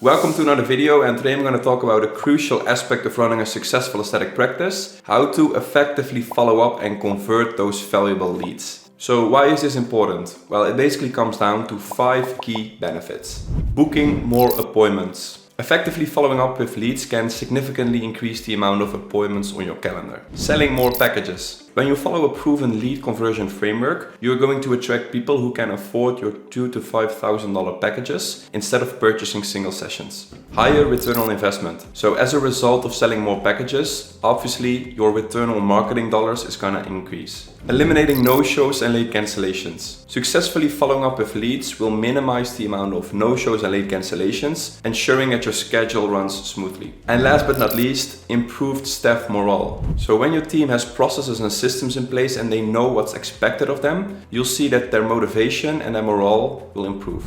Welcome to another video, and today I'm going to talk about a crucial aspect of running a successful aesthetic practice: how to effectively follow up and convert those valuable leads. So why is this important? Well, it basically comes down to 5 key benefits. Booking more appointments. Effectively following up with leads can significantly increase the amount of appointments on your calendar. Selling more packages. When you follow a proven lead conversion framework, you're going to attract people who can afford your $2,000 to $5,000 packages instead of purchasing single sessions. Higher return on investment. So as a result of selling more packages, obviously your return on marketing dollars is gonna increase. Eliminating no-shows and late cancellations. Successfully following up with leads will minimize the amount of no-shows and late cancellations, ensuring that your schedule runs smoothly. And last but not least, improved staff morale. So when your team has processes and systems in place and they know what's expected of them, you'll see that their motivation and their morale will improve.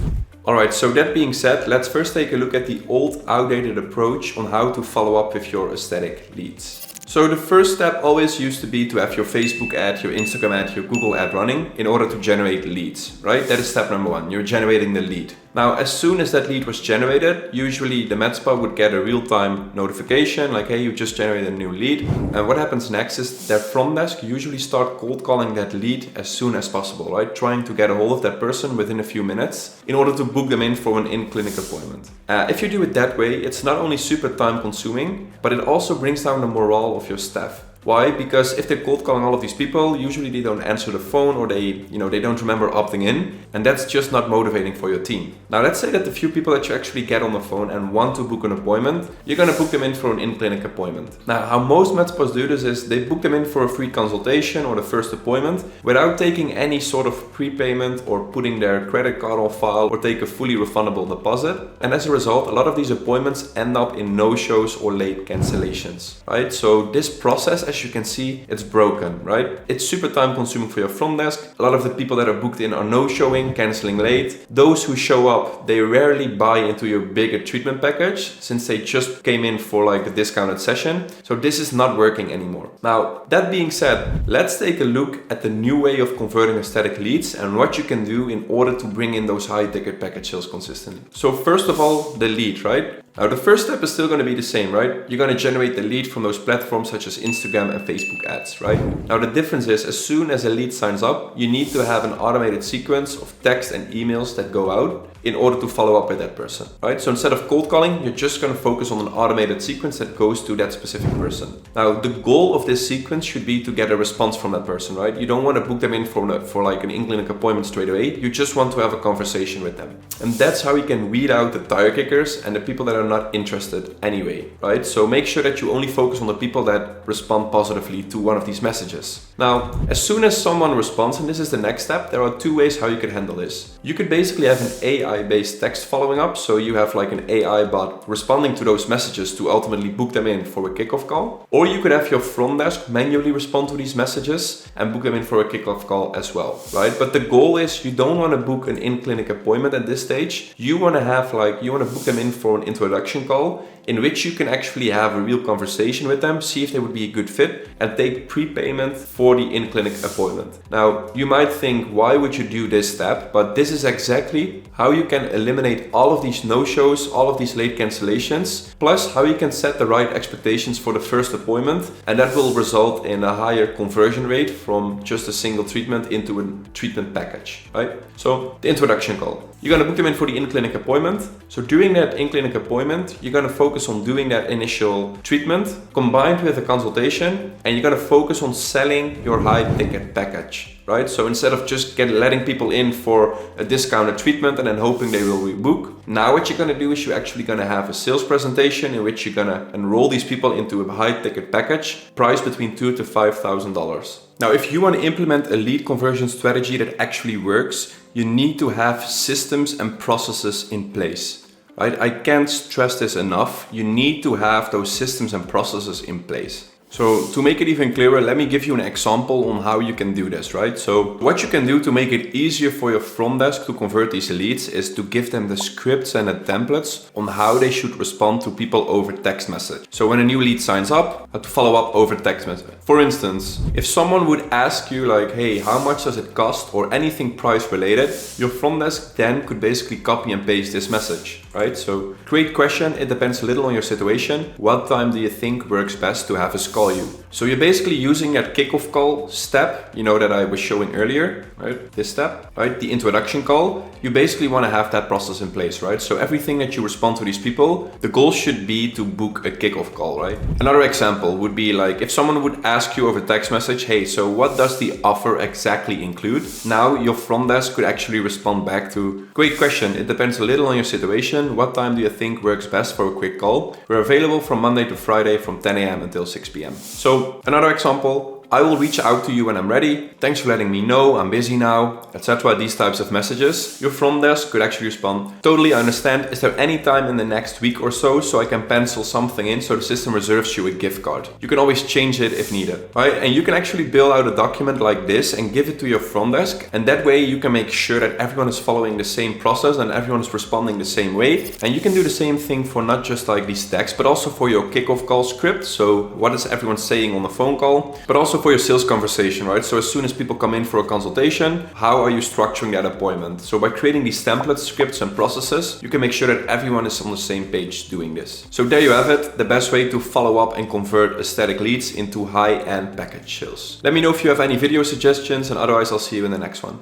Alright, so that being said, let's first take a look at the old, outdated approach on how to follow up with your aesthetic leads. So the first step always used to be to have your Facebook ad, your Instagram ad, your Google ad running in order to generate leads, right? That is step number 1, you're generating the lead. Now, as soon as that lead was generated, usually the med spa would get a real-time notification like, hey, you just generated a new lead. And what happens next is their front desk usually start cold calling that lead as soon as possible, right? Trying to get a hold of that person within a few minutes in order to book them in for an in-clinic appointment. If you do it that way, it's not only super time consuming, but it also brings down the morale of your staff. Why? Because if they're cold calling all of these people, usually they don't answer the phone or they don't remember opting in, and that's just not motivating for your team. Now let's say that the few people that you actually get on the phone and want to book an appointment, you're gonna book them in for an in-clinic appointment. Now how most med spas do this is they book them in for a free consultation or the first appointment without taking any sort of prepayment or putting their credit card on file or take a fully refundable deposit. And as a result, a lot of these appointments end up in no-shows or late cancellations, right? So this process, as you can see, it's broken, right? It's super time consuming for your front desk. A lot of the people that are booked in are no-showing, canceling late. Those who show up, they rarely buy into your bigger treatment package since they just came in for like a discounted session. So this is not working anymore. Now, that being said, let's take a look at the new way of converting aesthetic leads and what you can do in order to bring in those high ticket package sales consistently. So first of all, the lead, right? Now the first step is still going to be the same, right? You're going to generate the lead from those platforms such as Instagram and Facebook ads, right? Now the difference is, as soon as a lead signs up, you need to have an automated sequence of text and emails that go out in order to follow up with that person, right? So instead of cold calling, you're just going to focus on an automated sequence that goes to that specific person. Now the goal of this sequence should be to get a response from that person, right? You don't want to book them in for like an in-clinic appointment straight away. You just want to have a conversation with them. And that's how you can weed out the tire kickers and the people that are not interested anyway, right? So make sure that you only focus on the people that respond positively to one of these messages. Now, as soon as someone responds, and this is the next step, there are 2 ways how you could handle this. You could basically have an AI-based text following up. So you have like an AI bot responding to those messages to ultimately book them in for a kickoff call. Or you could have your front desk manually respond to these messages and book them in for a kickoff call as well, right? But the goal is you don't want to book an in-clinic appointment at this stage. You want to book them in for an introduction call in which you can actually have a real conversation with them, see if they would be a good fit, and take prepayment for the in-clinic appointment. Now, you might think, why would you do this step? But this is exactly how you can eliminate all of these no-shows, all of these late cancellations, plus how you can set the right expectations for the first appointment, and that will result in a higher conversion rate from just a single treatment into a treatment package, right? So, the introduction call. You're gonna book them in for the in-clinic appointment. So during that in-clinic appointment, you're gonna focus on doing that initial treatment combined with a consultation, and you're gonna focus on selling your high ticket package, right? So instead of just letting people in for a discounted treatment and then hoping they will rebook, now what you're gonna do is you're actually gonna have a sales presentation in which you're gonna enroll these people into a high ticket package priced between $2,000 to $5,000. Now, if you want to implement a lead conversion strategy that actually works, you need to have systems and processes in place, right? I can't stress this enough. You need to have those systems and processes in place. So to make it even clearer, let me give you an example on how you can do this, right? So what you can do to make it easier for your front desk to convert these leads is to give them the scripts and the templates on how they should respond to people over text message. So when a new lead signs up, how to follow up over text message. For instance, if someone would ask you like, hey, how much does it cost, or anything price related, your front desk then could basically copy and paste this message, right? So great question. It depends a little on your situation. What time do you think works best to have us call you? So you're basically using that kickoff call step, you know, that I was showing earlier, right? This step, right? The introduction call. You basically want to have that process in place, right? So everything that you respond to these people, the goal should be to book a kickoff call, right? Another example would be like if someone would ask you over text message, hey, so what does the offer exactly include? Now your front desk could actually respond back to, great question. It depends a little on your situation. What time do you think works best for a quick call? We're available from Monday to Friday from 10 a.m. until 6 p.m. So another example, I will reach out to you when I'm ready. Thanks for letting me know, I'm busy now, etc. These types of messages. Your front desk could actually respond, totally understand. Is there any time in the next week or so I can pencil something in so the system reserves you a gift card? You can always change it if needed, right? And you can actually build out a document like this and give it to your front desk. And that way you can make sure that everyone is following the same process and everyone is responding the same way. And you can do the same thing for not just like these texts, but also for your kickoff call script. So what is everyone saying on the phone call, but also for your sales conversation, right? So as soon as people come in for a consultation, how are you structuring that appointment? So by creating these templates, scripts, and processes, you can make sure that everyone is on the same page doing this. So there you have it, the best way to follow up and convert aesthetic leads into high-end package sales. Let me know if you have any video suggestions, and otherwise I'll see you in the next one.